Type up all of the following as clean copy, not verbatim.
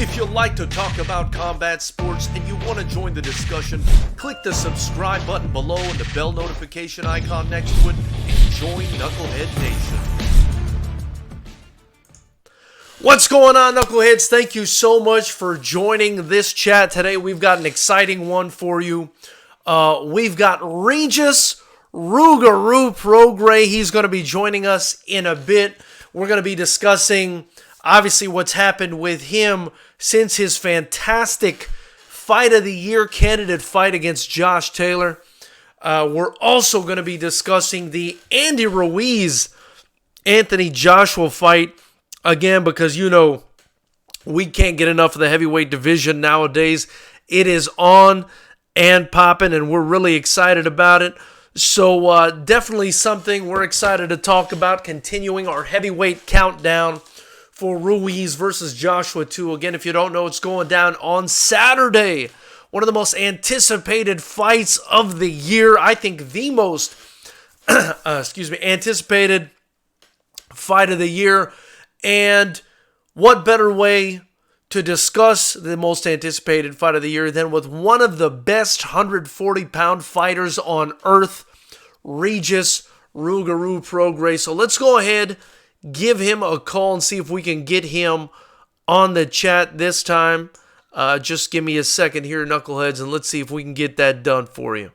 If you like to talk about combat sports and you want to join the discussion, click the subscribe button below and the bell notification icon next to it and join Knucklehead Nation. What's going on, Knuckleheads? Thank you so much for joining this chat today. We've got an exciting one for you. We've got Regis Prograis. He's going to be joining us in a bit. We're going to be discussing, obviously, what's happened with him since his fantastic Fight of the Year candidate fight against Josh Taylor. We're also going to be discussing the Andy Ruiz Anthony Joshua fight. Again, because, you know, we can't get enough of the heavyweight division nowadays. It is on and popping, and we're really excited about it. So definitely something we're excited to talk about, continuing our heavyweight countdown for Ruiz versus Joshua 2. Again, if you don't know, it's going down on Saturday. One of the most anticipated fights of the year. I think the most anticipated fight of the year. And what better way to discuss the most anticipated fight of the year than with one of the best 140-pound fighters on earth, Regis Prograis. So let's go ahead, give him a call and see if we can get him on the chat this time. Just give me a second here, Knuckleheads, and let's see if we can get that done for you.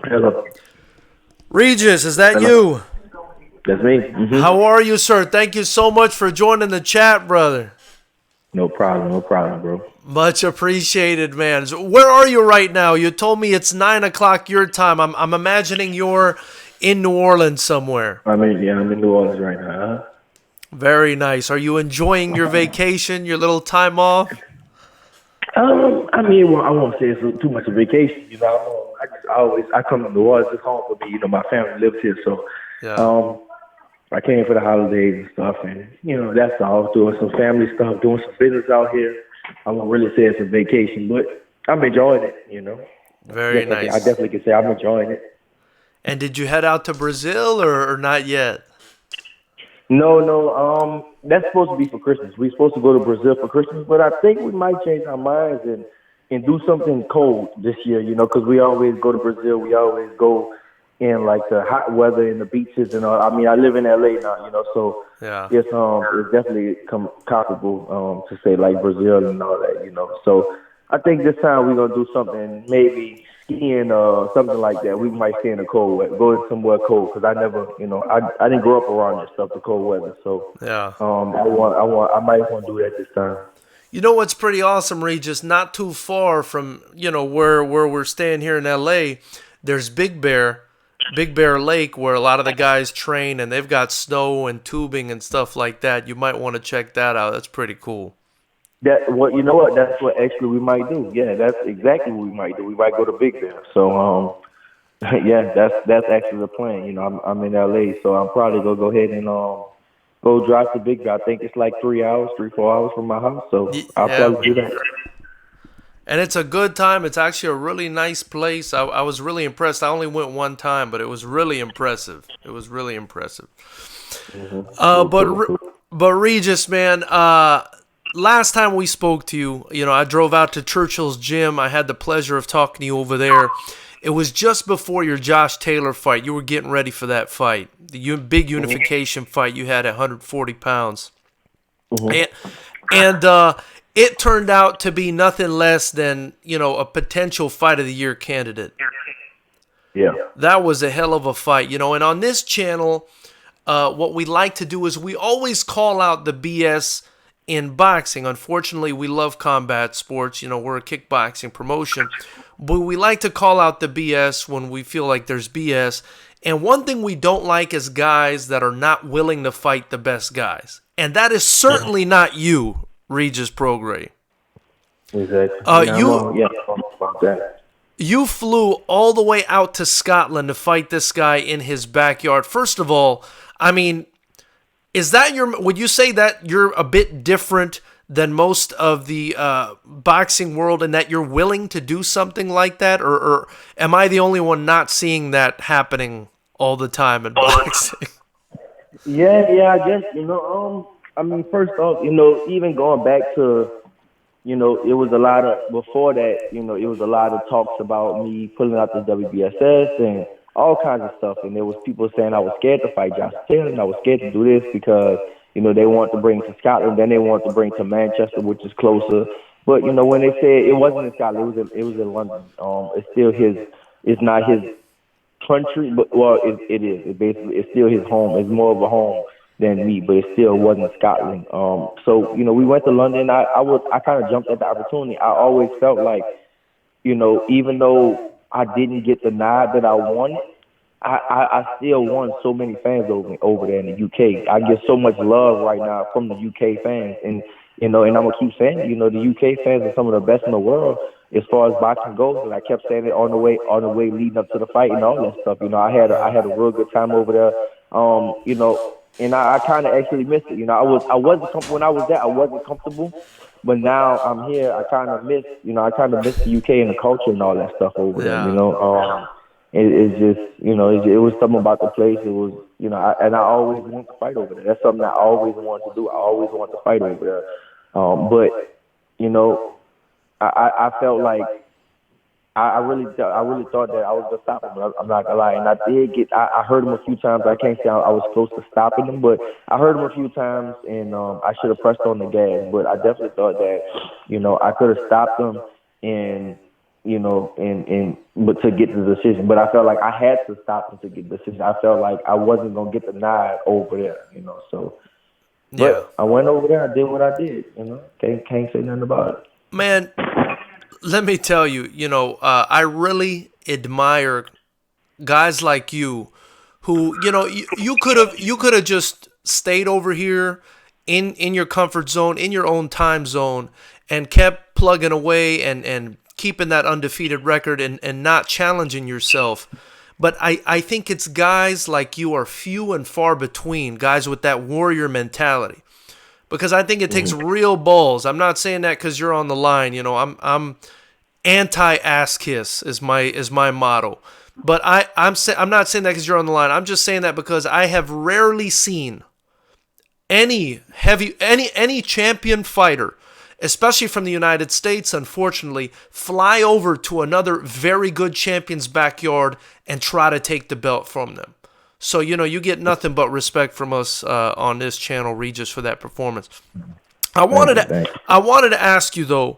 Hello. Regis, is that you? That's me. Mm-hmm. How are you, sir? Thank you so much for joining the chat, brother. No problem, bro. Much appreciated, man. So where are you right now? You told me it's 9 o'clock your time. I'm imagining you're in New Orleans somewhere. I'm in New Orleans right now. Very nice. Are you enjoying your vacation, your little time off? I won't say it's too much of a vacation. You know, I come to New Orleans. It's home for me. You know, my family lives here, so yeah. I came for the holidays and stuff, and you know, that's all. Doing some family stuff, doing some business out here. I won't really say it's a vacation, but I'm enjoying it. You know, very nice. I definitely can say I'm enjoying it. And did you head out to Brazil or not yet? No. That's supposed to be for Christmas. We're supposed to go to Brazil for Christmas, but I think we might change our minds and do something cold this year, you know, because we always go to Brazil. We always go in, like, the hot weather and the beaches and all. I mean, I live in L.A. now, you know, so yeah. It's definitely comparable to say, like, Brazil and all that, you know. So I think this time we're going to do something, maybe skiing or something like that. We might stay in the cold weather, go somewhere cold, because I never, you know, I didn't grow up around this stuff, the cold weather. So yeah, I might want to do that this time. You know what's pretty awesome, Regis? Not too far from, you know, where we're staying here in L.A., there's Big Bear Lake, where a lot of the guys train, and they've got snow and tubing and stuff like that. You might want to check that out. That's pretty cool. You know what? That's what actually we might do. Yeah, that's exactly what we might do. We might go to Big Bear. So, yeah, that's actually the plan. You know, I'm in LA, so I'm probably gonna go ahead and go drive to Big Bear. I think it's like 4 hours from my house. So I'll probably do that. And it's a good time. It's actually a really nice place. I was really impressed. I only went one time, but it was really impressive. Mm-hmm. But Regis, man, last time we spoke to you, you know, I drove out to Churchill's gym. I had the pleasure of talking to you over there. It was just before your Josh Taylor fight. You were getting ready for that fight, the big unification fight you had at 140 pounds. Mm-hmm. And it turned out to be nothing less than, you know, a potential Fight of the Year candidate. Yeah. That was a hell of a fight, you know. And on this channel, what we like to do is we always call out the BS in boxing. Unfortunately, we love combat sports. You know, we're a kickboxing promotion. But we like to call out the BS when we feel like there's BS. And one thing we don't like is guys that are not willing to fight the best guys. And that is certainly not you, Regis Prograis. Exactly. You about that. You flew all the way out to Scotland to fight this guy in his backyard. First of all, I mean, would you say that you're a bit different than most of the boxing world in that you're willing to do something like that? Or am I the only one not seeing that happening all the time in boxing? Yeah, I guess, I mean, first off, even going back to, it was a lot of, before that, it was a lot of talks about me pulling out the WBSS and all kinds of stuff. And there was people saying I was scared to fight Josh Taylor and I was scared to do this because, they want to bring to Scotland, then they want to bring to Manchester, which is closer. But, when they said it wasn't in Scotland, it was in London. It's not his country, but well, it is. It's still his home. It's more of a home than me, but it still wasn't Scotland. So we went to London. I kind of jumped at the opportunity. I always felt like, even though I didn't get the nod that I wanted, I still won so many fans over there in the UK. I get so much love right now from the UK fans, and and I'm gonna keep saying, the UK fans are some of the best in the world as far as boxing goes. And I kept saying it on the way leading up to the fight and all that stuff. I had a real good time over there. And I kind of actually missed it. I wasn't comfortable when I was there. I wasn't comfortable, but now I'm here. I kind of miss the UK and the culture and all that stuff over there. It's just, it was something about the place. It was, and I always wanted to fight over there. That's something I always wanted to do. I always wanted to fight over there. But I felt like I really thought that I was gonna stop him. I'm not gonna lie, and I heard him a few times. I can't say I was close to stopping him, but I heard him a few times, and I should have pressed on the gas. But I definitely thought that I could have stopped him, and but to get the decision. But I felt like I had to stop him to get the decision. I felt like I wasn't gonna get the nod over there, So, but yeah. I went over there. I did what I did. Can't say nothing about it. Man, let me tell you, I really admire guys like you, who you could have just stayed over here in your comfort zone, in your own time zone, and kept plugging away and keeping that undefeated record and not challenging yourself. But I think it's guys like you are few and far between, guys with that warrior mentality. Because I think it takes real balls. I'm not saying that because you're on the line. I'm anti-ass kiss is my motto. But I'm not saying that because you're on the line. I'm just saying that because I have rarely seen any champion fighter, especially from the United States, unfortunately, fly over to another very good champion's backyard and try to take the belt from them. So, you get nothing but respect from us on this channel, Regis, for that performance. I wanted to ask you, though,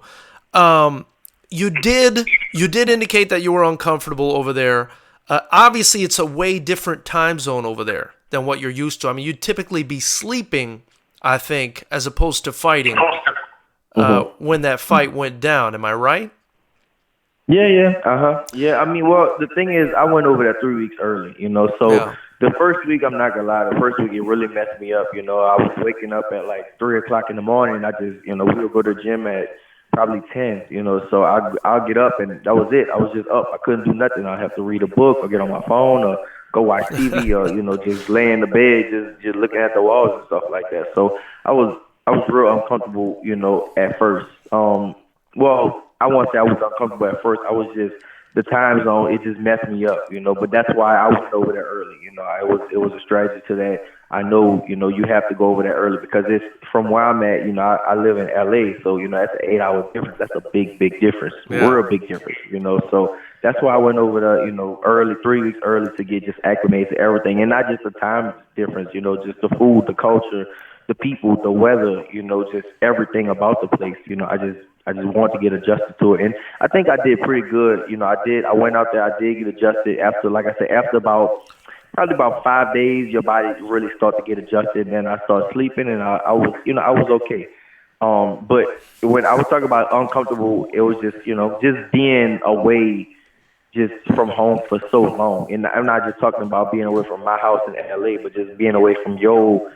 you did indicate that you were uncomfortable over there. Obviously, it's a way different time zone over there than what you're used to. I mean, you'd typically be sleeping, I think, as opposed to fighting when that fight went down. Am I right? Yeah. Yeah, I mean, well, the thing is, I went over there 3 weeks early, so yeah. The first week, I'm not gonna lie, the first week it really messed me up, I was waking up at like 3 o'clock in the morning. I just, we would go to the gym at probably 10, so I'll get up and that was it. I was just up. I couldn't do nothing. I'd have to read a book or get on my phone or go watch TV or, just lay in the bed, just looking at the walls and stuff like that. So I was real uncomfortable, at first. Well, I won't say I was uncomfortable at first. I was just, the time zone, it just messed me up, but that's why I went over there early. It was a strategy to that. I know, you have to go over there early because it's from where I'm at, I live in LA, so, that's an 8-hour difference. That's a big difference. Yeah. We're a big difference, so that's why I went over there, early, 3 weeks early to get just acclimated to everything. And not just the time difference, just the food, the culture, the people, the weather, just everything about the place. I just want to get adjusted to it. And I think I did pretty good. I went out there, I did get adjusted after, like I said, after probably about 5 days, your body really start to get adjusted. And then I started sleeping and I was, I was okay. But when I was talking about uncomfortable, it was just, just being away just from home for so long. And I'm not just talking about being away from my house in LA, but just being away from your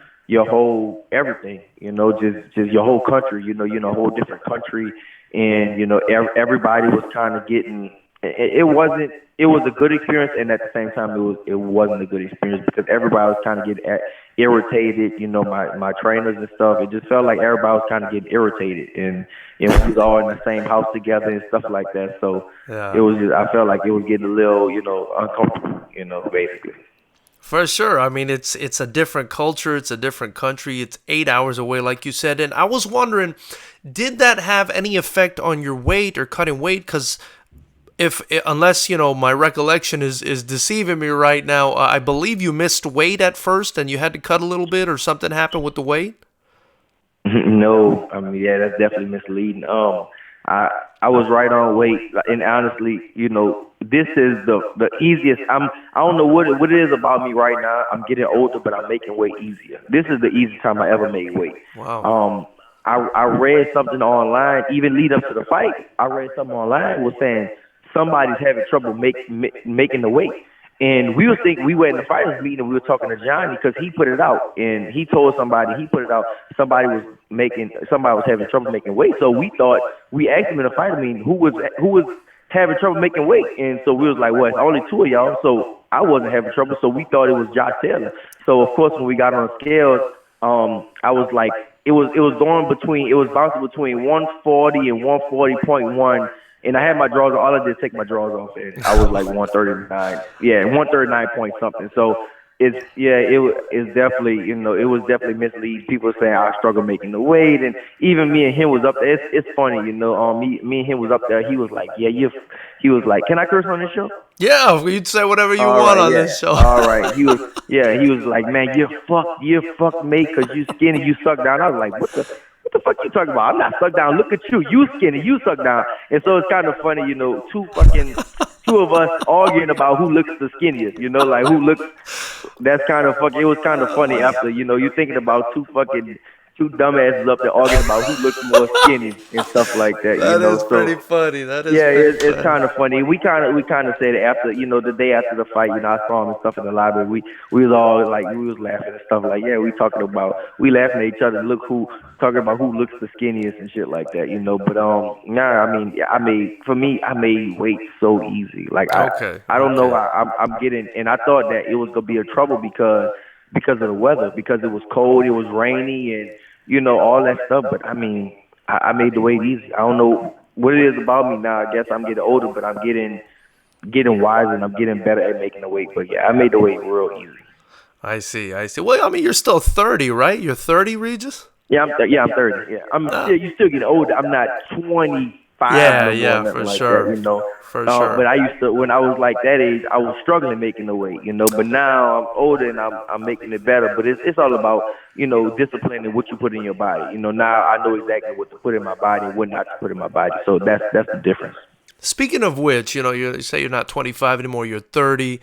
whole everything, just your whole country, a whole different country. And, everybody was kind of getting it wasn't. It was a good experience, and at the same time, it wasn't a good experience because everybody was kind of getting irritated. You know, my trainers and stuff. It just felt like everybody was kind of getting irritated, and we was all in the same house together and stuff like that. So Yeah. it was. I felt like it was getting a little, uncomfortable. Basically. For sure. I mean, it's a different culture. It's a different country. It's 8 hours away, like you said. And I was wondering, did that have any effect on your weight or cutting weight? Because unless my recollection is deceiving me right now, I believe you missed weight at first and you had to cut a little bit, or something happened with the weight. No, I mean, yeah, that's definitely misleading. I was right on weight, and honestly, this is the easiest. I don't know what it is about me right now. I'm getting older, but I'm making weight easier. This is the easiest time I ever made weight. Wow. I read something online, even lead up to the fight. I read something online was saying somebody's having trouble making the weight. And we were in the fighters meeting, and we were talking to Johnny because he put it out, and he told somebody, somebody was having trouble making weight. So we asked him in the fighter meeting who was having trouble making weight, and so we was like, well, it's only two of y'all, so I wasn't having trouble, so we thought it was Josh Taylor. So of course when we got on the scales, I was like, it was bouncing between 140 and 140.1. And I had my drawers on. All I did was take my drawers off, and I was like 139. Yeah, 139 point something. So it's definitely, it was definitely misleading. People were saying I struggle making the weight, and even me and him was up there. It's funny, me and him was up there. He was like, he was like, can I curse on this show? Yeah, you'd say whatever you want on this show. All right. He was like, man, you're fucked, mate, because you skinny, you suck down. I was like, what the fuck you talking about? I'm not sucked down. Look at you. You skinny. You sucked down. And so it's kind of funny, two of us arguing about who looks the skinniest, like who looks. That's kind of fucking. It was kind of funny after, you're thinking about two dumbasses up there arguing about who looks more skinny and stuff like that. That is pretty funny. That is it's kind of funny. We kind of said after, the day after the fight, I saw him and stuff in the library. We was all like, we was laughing and stuff like, yeah, we laughing at each other. Talking about who looks the skinniest and shit like that, But I made weight so easy. Like I don't know. I'm getting, and I thought that it was gonna be a trouble because of the weather, because it was cold, it was rainy, and all that stuff. But I made the weight easy. I don't know what it is about me now. I guess I'm getting older, but I'm getting wiser, and I'm getting better at making the weight. But yeah, I made the weight real easy. I see. Well, you're still 30, right? You're 30, Regis? Yeah, I'm 30. Yeah, you still getting older. I'm not 25. Yeah, for sure. That, For sure. But I used to, when I was like that age, I was struggling making the weight, But now I'm older and I'm making it better. But it's all about, discipline and what you put in your body. Now I know exactly what to put in my body and what not to put in my body. So that's the difference. Speaking of which, you say you're not 25 anymore, you're 30.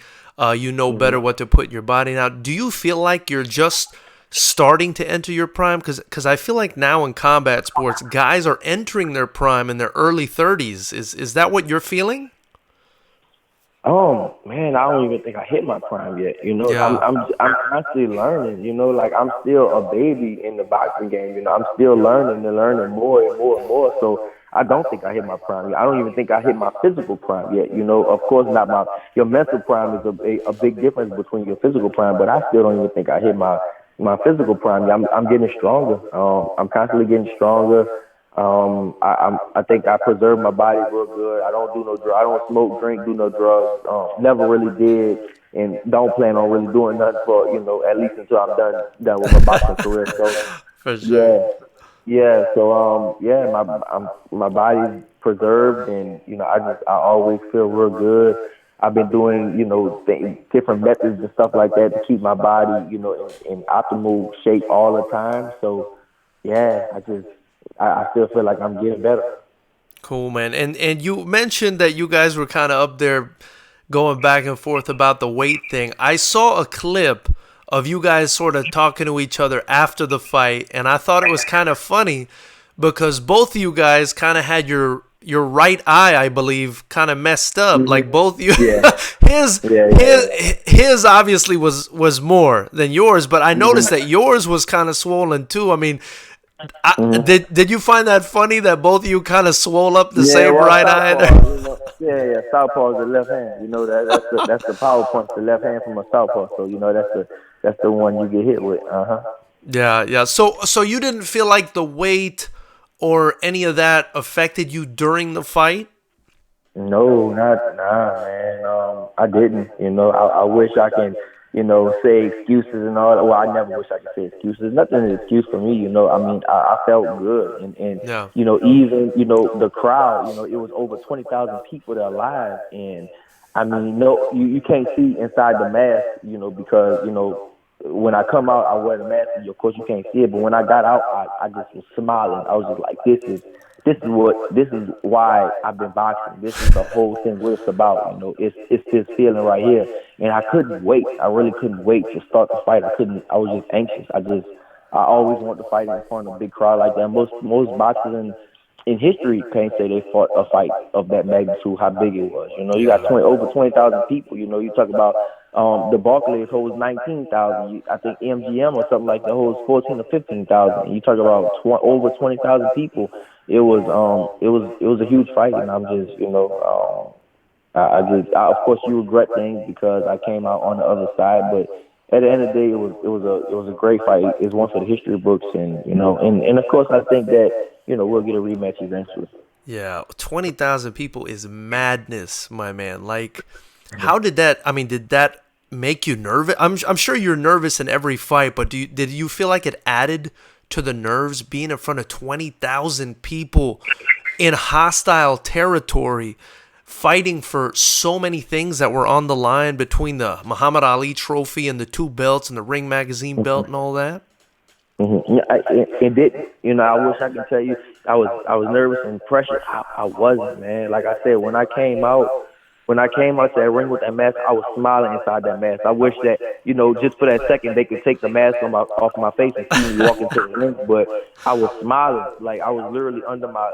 You know better what to put in your body now. Do you feel like you're just starting to enter your prime? Because I feel like now in combat sports, guys are entering their prime in their early 30s. Is that what you're feeling? Oh man, I don't even think I hit my prime yet. Yeah. I'm constantly learning. Like I'm still a baby in the boxing game. I'm still learning and learning more and more and more. So I don't think I hit my prime yet. I don't even think I hit my physical prime yet. Of course not your mental prime is a big difference between your physical prime, but I still don't even think I hit my physical prime. I'm getting stronger. I'm constantly getting stronger. I think I preserve my body real good. I don't do no drugs. I don't smoke, drink, do no drugs. Never really did, and don't plan on really doing nothing for at least until I'm done with my boxing career. So for sure. Yeah. So my body's preserved, and I always feel real good. I've been doing, different methods and stuff like that to keep my body, in optimal shape all the time. So, yeah, I still feel like I'm getting better. Cool, man. And you mentioned that you guys were kind of up there going back and forth about the weight thing. I saw a clip of you guys sort of talking to each other after the fight, and I thought it was kind of funny because both of you guys kind of had your right eye, I believe, kind of messed up. Like both you, his obviously was more than yours, but I noticed that yours was kind of swollen too. I mean, did you find that funny that both of you kind of swole up the same right eye? Yeah. Southpaw is the left hand. You know that's the power punch, the left hand from a southpaw. So you know that's the one you get hit with. Yeah, yeah. So you didn't feel like the weight or any of that affected you during the fight? No, nah, man. I didn't. You know, I wish I can, say excuses and all that. Well, I never wish I could say excuses. Nothing is an excuse for me. You know, I mean, I felt good, and Yeah. even the crowd. It was over 20,000 people there live, and I mean, no, you can't see inside the mask. Because when I come out, I wear the mask, and of course you can't see it. But when I got out, I just was smiling. I was just like, this is why I've been boxing. This is the whole thing. What it's about. It's this feeling right here, and I couldn't wait. I really couldn't wait to start the fight. I was just anxious. I always wanted to fight in front of a big crowd like that. Most boxers in history can't say they fought a fight of that magnitude, how big it was. You got over 20,000 people. You talk about the Barclays holds 19,000. I think MGM or something like that holds 14 or 15,000. You talk about over 20,000 people. It was a huge fight, and I'm just of course you regret things because I came out on the other side, but at the end of the day, it was a great fight. It's one for the history books, and and of course I think that we'll get a rematch eventually. Yeah, 20,000 people is madness, my man. Like, how did that? I mean, did that make you nervous? I'm sure you're nervous in every fight, but did you feel like it added to the nerves being in front of 20,000 people in hostile territory, fighting for so many things that were on the line between the Muhammad Ali trophy and the 2 belts and the Ring Magazine belt and all that? Mm-hmm. Yeah, it did. I wish I could tell you I was nervous and pressured. I wasn't, man. Like I said, when I came out to that ring with that mask, I was smiling inside that mask. I wish that, just for that second they could take the mask off my face and see me walk into the ring. But I was smiling. Like I was literally under my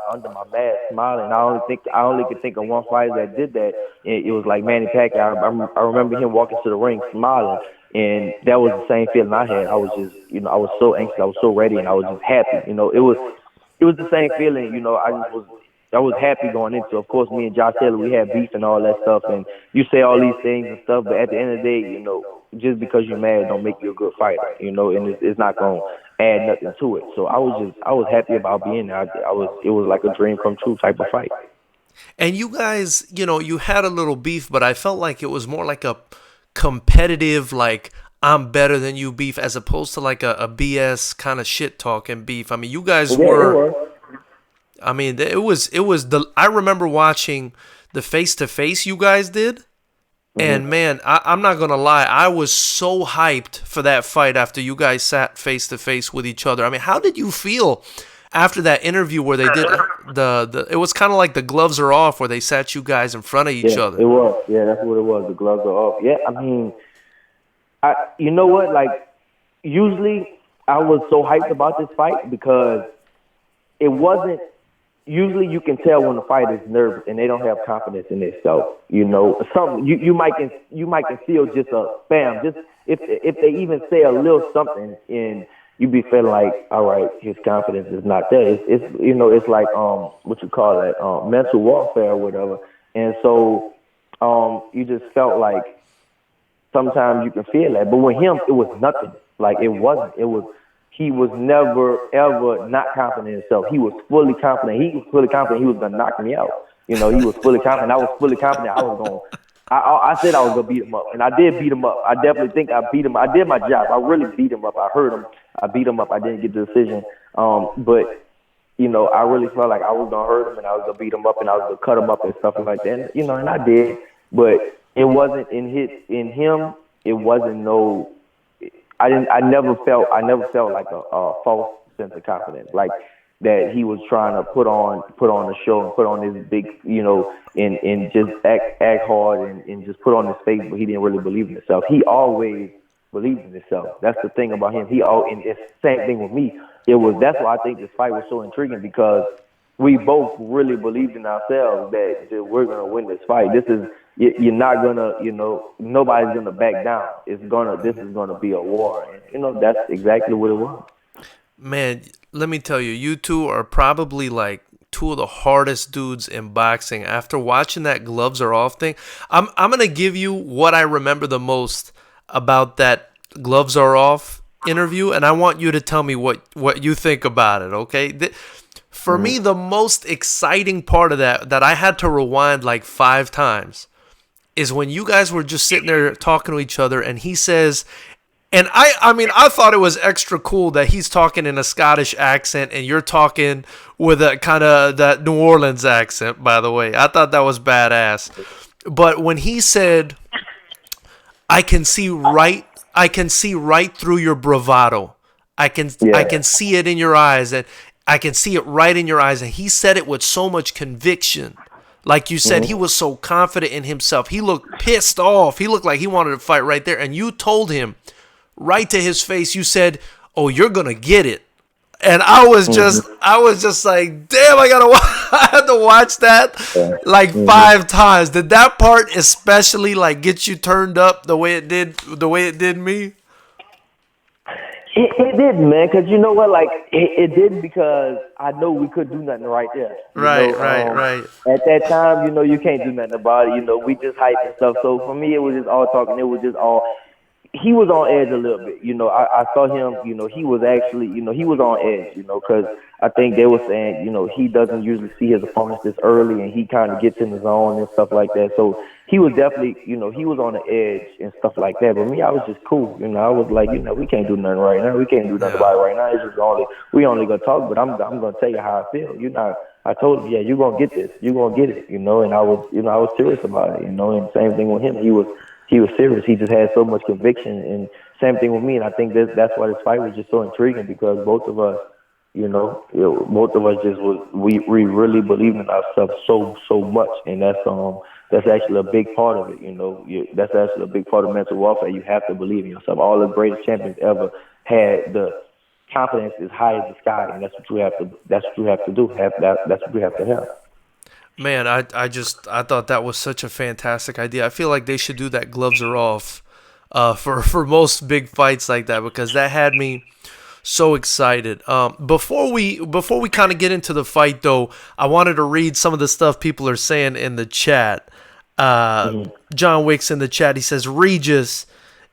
mask smiling. I only could think of one fighter that did that. It was like Manny Pacquiao. I remember him walking to the ring smiling. And that was the same feeling I had. I was just, I was so anxious. I was so ready, and I was just happy. It was the same feeling. I was happy going into. Of course, me and Josh Taylor, we had beef and all that stuff. And you say all these things and stuff, but at the end of the day, just because you're mad don't make you a good fighter. And it's not gonna add nothing to it. So I was happy about being there. It was like a dream come true type of fight. And you guys, you had a little beef, but I felt like it was more like a competitive, like I'm better than you beef, as opposed to like a BS kind of shit talking beef. I mean, you guys were. I mean, it was I remember watching the face-to-face you guys did, and man, I'm not gonna lie, I was so hyped for that fight after you guys sat face-to-face with each other. I mean, how did you feel after that interview where they did it was kind of like the gloves are off, where they sat you guys in front of each other? It was. Yeah, that's what it was. The gloves are off. Yeah, I mean, you know what? Like, usually I was so hyped about this fight because it wasn't. Usually you can tell when the fighter is nervous and they don't have confidence in themselves. Something you might can feel just a bam, just if they even say a little something, and you be feeling like, all right, his confidence is not there. It's like what you call it, mental warfare or whatever. And so you just felt like sometimes you can feel that, but with him it was nothing. Like it wasn't. He was never, ever not confident in himself. He was fully confident. He was fully confident he was going to knock me out. He was fully confident. I was fully confident I said I was going to beat him up, and I did beat him up. I definitely think I beat him. I did my job. I really beat him up. I hurt him. I beat him up. I didn't get the decision. But I really felt like I was going to hurt him, and I was going to beat him up, and I was going to cut him up and stuff like that. And I did. But it wasn't in him. It wasn't no. I never felt like a false sense of confidence, like that he was trying to put on a show and put on this big, and just act hard and just put on his face, but he didn't really believe in himself. He always believed in himself. That's the thing about him. And it's the same thing with me. That's why I think this fight was so intriguing, because we both really believed in ourselves that we're gonna win this fight. You're not gonna, nobody's gonna back down. This is gonna be a war, and that's exactly what it was. Man, let me tell you, you two are probably like two of the hardest dudes in boxing. After watching that gloves are off thing, I'm gonna give you what I remember the most about that gloves are off interview, and I want you to tell me what you think about it. Okay. For me, the most exciting part of that I had to rewind like 5 times is when you guys were just sitting there talking to each other, and he says, and I mean, I thought it was extra cool that he's talking in a Scottish accent and you're talking with a kind of that New Orleans accent, by the way. I thought that was badass. But when he said, I can see right through your bravado. I can see it in your eyes, and I can see it right in your eyes. And he said it with so much conviction. Like you said, he was so confident in himself. He looked pissed off. He looked like he wanted to fight right there. And you told him right to his face, you said, "Oh, you're going to get it." And I was just like, damn, I had to watch that like 5 times. Did that part especially like get you turned up the way it did me? It did, man, because you know what? Like, it did because I know we couldn't do nothing right there. Right. At that time, you know, you can't do nothing about it. You know, we just hyped and stuff. So for me, it was just all talking. It was just all. He was on edge a little bit. You know, I saw him, you know, he was actually, you know, he was on edge, you know, because I think they were saying, you know, he doesn't usually see his opponents this early, and he kind of gets in the zone and stuff like that. So he was definitely, you know, he was on the edge and stuff like that. But me, I was just cool. You know, I was like, you know, we can't do nothing right now. We can't do nothing about it right now. It's just we only going to talk, but I'm going to tell you how I feel. You know, I told him, yeah, you're going to get this. You're going to get it, you know, and I was serious about it, you know, and same thing with him. He was serious. He just had so much conviction, and same thing with me. And I think that's why this fight was just so intriguing, because both of us, both of us just we really believed in ourselves so much, and that's actually a big part of it. You know, that's actually a big part of mental warfare. You have to believe in yourself. All the greatest champions ever had the confidence as high as the sky, and that's what you have to do. That's what you have to have. Man, I thought that was such a fantastic idea. I feel like they should do that gloves are off for most big fights like that, because that had me so excited. Before we kind of get into the fight, though, I wanted to read some of the stuff people are saying in the chat. John Wicks in the chat, he says, Regis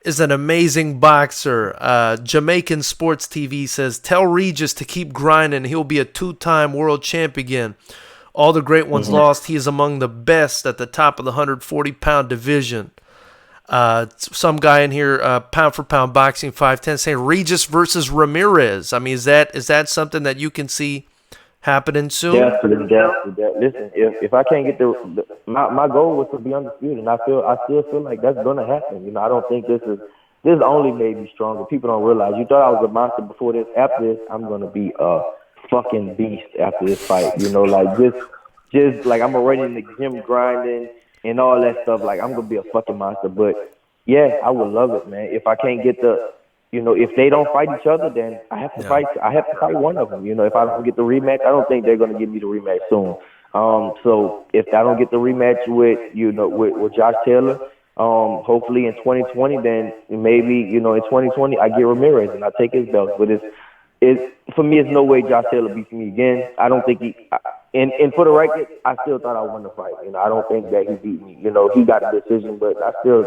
is an amazing boxer. Jamaican Sports TV says, tell Regis to keep grinding. He'll be a 2-time world champ again. All the great ones lost. He is among the best at the top of the 140-pound division. Some guy in here, pound for pound boxing 510, saying Regis versus Ramirez. I mean, is that something that you can see happening soon? Definitely. Listen, if I can't get my goal was to be undisputed, and I still feel like that's gonna happen. You know, I don't think this only made me stronger. People don't realize. You thought I was a monster before this. After this, I'm gonna be fucking beast after this fight, you know, like just like I'm already in the gym grinding and all that stuff. Like, I'm gonna be a fucking monster. But yeah, I would love it, man. If I can't get if they don't fight each other, then I have to fight. I have to fight one of them. You know, if I don't get the rematch, I don't think they're gonna give me the rematch soon. So if I don't get the rematch with Josh Taylor, hopefully in 2020, then maybe in 2020 I get Ramirez and I take his belt. But for me, it's no way Josh Taylor beats me again. I don't think and for the record, I still thought I won the fight. You know, I don't think that he beat me. You know, he got the decision, but I still,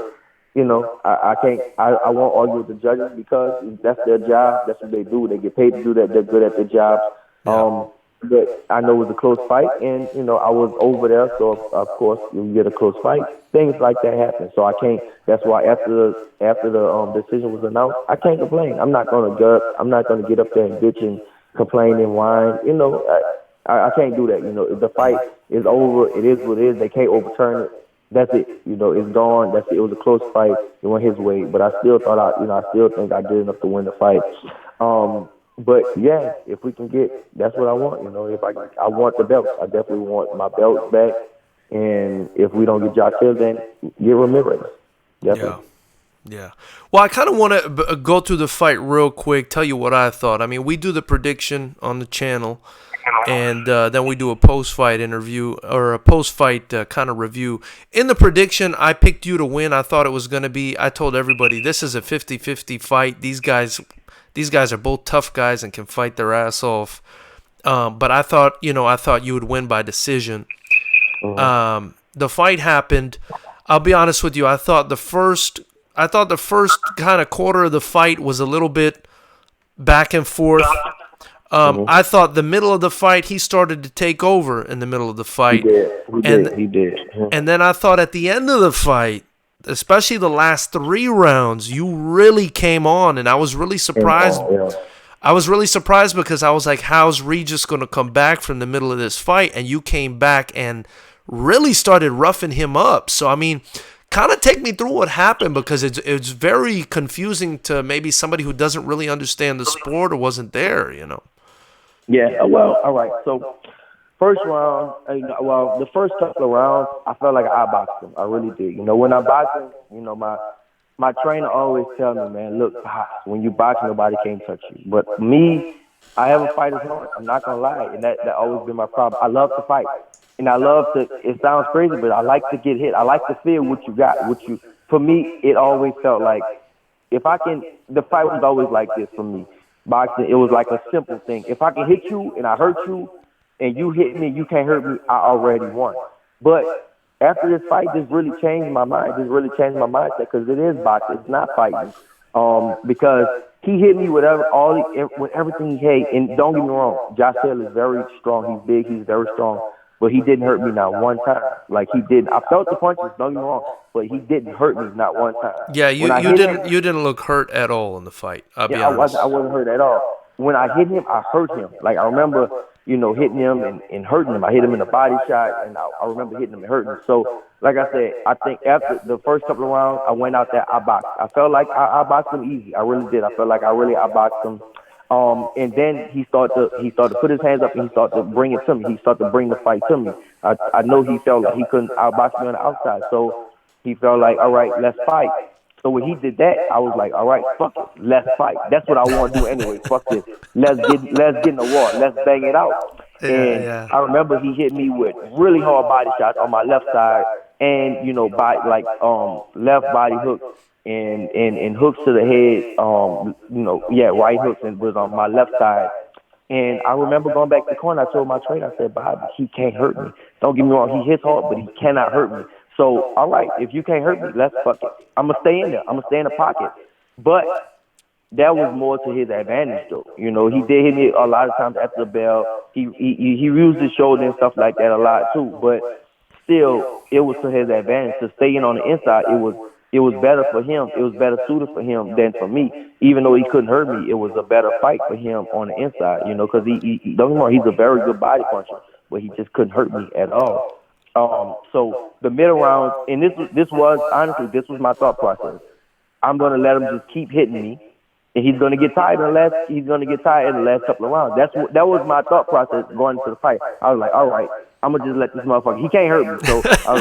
I can't. I won't argue with the judges, because that's their job. That's what they do. They get paid to do that. They're good at their jobs. But I know it was a close fight, and I was over there, so of course you get a close fight. Things like that happen, so I can't. That's why after the decision was announced, I can't complain. I'm not gonna get up there and bitch and complain and whine. I can't do that. If the fight is over, it is what it is. They can't overturn it. That's it. It's gone. That's it. It was a close fight. It went his way, but I still thought I still think I did enough to win the fight. But yeah, if we can that's what I want. If I want the belts, I definitely want my belts back. And if we don't get Josh Hill, then get Ramirez. Definitely. Yeah. Well, I kind of want to go through the fight real quick, tell you what I thought. I mean, we do the prediction on the channel, and then we do a post-fight interview, or a post-fight kind of review. In the prediction, I picked you to win. I thought it was going to be, I told everybody, this is a 50-50 fight. These guys are both tough guys and can fight their ass off. But I thought you would win by decision. The fight happened. I'll be honest with you. I thought the first kind of quarter of the fight was a little bit back and forth. I thought the middle of the fight, he started to take over in the middle of the fight. He did. And then I thought at the end of the fight, especially the last 3 rounds, you really came on, and I was really surprised. I was really surprised because I was like, how's Regis going to come back from the middle of this fight? And you came back and really started roughing him up. So, I mean, kind of take me through what happened, because it's very confusing to maybe somebody who doesn't really understand the sport or wasn't there, Yeah, well, all right. So, first round, the first couple of rounds, I felt like I boxed him. I really did. When I'm boxing, my trainer always tell me, man, look, when you box, nobody can touch you. But me, I have a fighter's heart. I'm not going to lie. And that always been my problem. I love to fight. And I love to, it sounds crazy, but I like to get hit. I like to feel what you got. For me, it always felt like, the fight was always like this for me. Boxing, it was like a simple thing. If I can hit you and I hurt you and you hit me, you can't hurt me, I already won. But after this fight, this really changed my mind. This really changed my mindset, because it is boxing. It's not fighting. Because he hit me with everything he had. And don't get me wrong, Josh Taylor is very strong. He's big. He's very strong. But he didn't hurt me not one time. Like, he didn't. I felt the punches, don't get me wrong, but he didn't hurt me not one time. Yeah, you didn't look hurt at all in the fight. I'll be honest. I wasn't hurt at all. When I hit him, I hurt him. Like, I remember, hitting him and hurting him. I hit him in a body shot, and I remember hitting him and hurting him. So, like I said, I think after the first couple of rounds, I went out there, I boxed. I felt like I boxed him easy. I really did. I felt like I boxed him. And then he started to put his hands up, and he started to bring it to me. He started to bring the fight to me. I know he felt like he couldn't outbox me on the outside, so he felt like, all right, let's fight. So when he did that, I was like, all right, fuck it, let's fight. That's what I want to do anyway. Fuck this. Let's get in the war. Let's bang it out. I remember he hit me with really hard body shots on my left side, and left body hooks. And hooks to the head, right hooks, and was on my left side. And I remember going back to the corner, I told my trainer, I said, Bob, he can't hurt me. Don't get me wrong, he hits hard, but he cannot hurt me. So, all right, if you can't hurt me, let's fuck it. I'm going to stay in there. I'm going to stay in the pocket. But that was more to his advantage, though. He did hit me a lot of times after the bell. He used his shoulder and stuff like that a lot, too. But still, it was to his advantage. To stay in on the inside, it was better for him. It was better suited for him than for me. Even though he couldn't hurt me, it was a better fight for him on the inside, because he don't get me wrong, he's a very good body puncher, but he just couldn't hurt me at all. So the middle round, and this was my thought process. I'm going to let him just keep hitting me, and he's going to get tired in the last couple of rounds. That was my thought process going into the fight. I was like, all right, I'm gonna just let this motherfucker. He can't hurt me, so I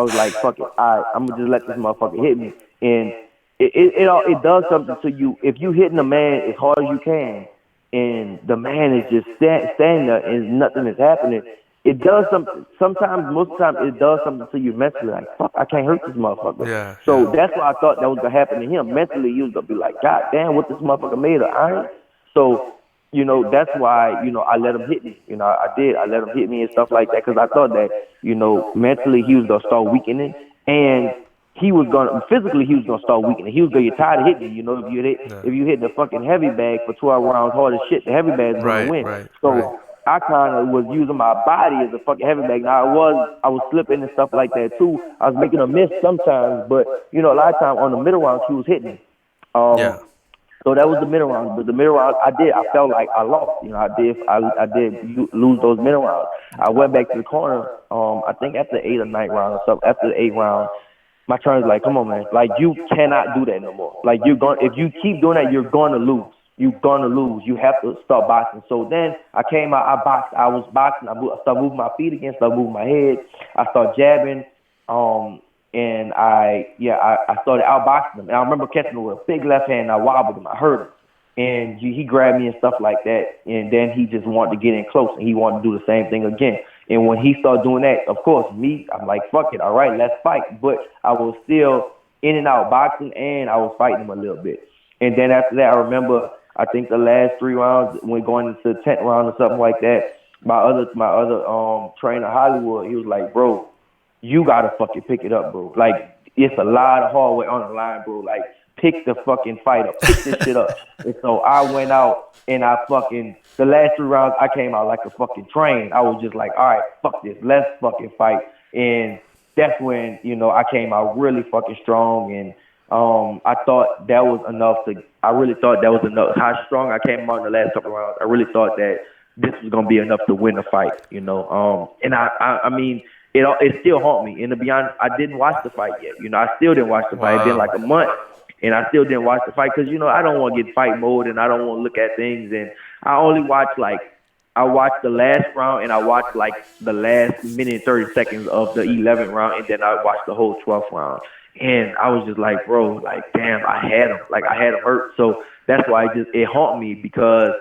was like, fuck it. I'm gonna just let this motherfucker hit me, and it does something to you if you hitting a man as hard as you can, and the man is just standing there and nothing is happening. It does something. Sometimes, most of the time, it does something to you mentally. Like, fuck, I can't hurt this motherfucker. Yeah. So that's why I thought that was gonna happen to him. Mentally, he was gonna be like, God damn, what this motherfucker made of iron. So, that's why, I let him hit me. I did. I let him hit me and stuff like that, because I thought that, mentally he was gonna start weakening, and physically he was gonna start weakening. He was gonna get tired of hitting me. If you hit the fucking heavy bag for 12 rounds hard as shit, the heavy bag's gonna win. So I kind of was using my body as a fucking heavy bag. Now I was slipping and stuff like that too. I was making a miss sometimes, but a lot of times on the middle rounds he was hitting me. So that was the middle round. But the middle round, I felt like I lost. I did lose those middle rounds. I went back to the corner. I think after the 8th or 9th round or something. After the 8th round, my trainer's like, "Come on, man! Like, you cannot do that no more. Like, if you keep doing that, you're going to lose. You're going to lose. You have to start boxing." So then I came out. I boxed. I was boxing. I started moving my feet again. Started moving my head. I started jabbing. And I started outboxing him. And I remember catching him with a big left hand, and I wobbled him. I hurt him. And he grabbed me and stuff like that. And then he just wanted to get in close, and he wanted to do the same thing again. And when he started doing that, of course, I'm like, fuck it, all right, let's fight. But I was still in and out boxing, and I was fighting him a little bit. And then after that, I remember I think the last 3 rounds, when going into the 10th round or something like that, my other trainer Hollywood, he was like, bro, you gotta fucking pick it up, bro. Like, it's a lot of hard way on the line, bro. Like, pick the fucking fight up, pick this shit up. And so I went out and the last 3 rounds, I came out like a fucking train. I was just like, all right, fuck this, let's fucking fight. And that's when, I came out really fucking strong. And I thought that was enough I really thought that was enough. How strong I came out in the last couple of rounds, I really thought that this was gonna be enough to win the fight, And I mean, it still haunts me. And to be honest, I didn't watch the fight yet. I still didn't watch the fight. It's been like a month, and I still didn't watch the fight because I don't want to get fight mode and I don't want to look at things. And I only watched I watched the last round and I watched the last minute and 30 seconds of the 11th round, and then I watched the whole 12th round. And I was just like, bro, damn, I had him. I had him hurt. So that's why it haunted me, because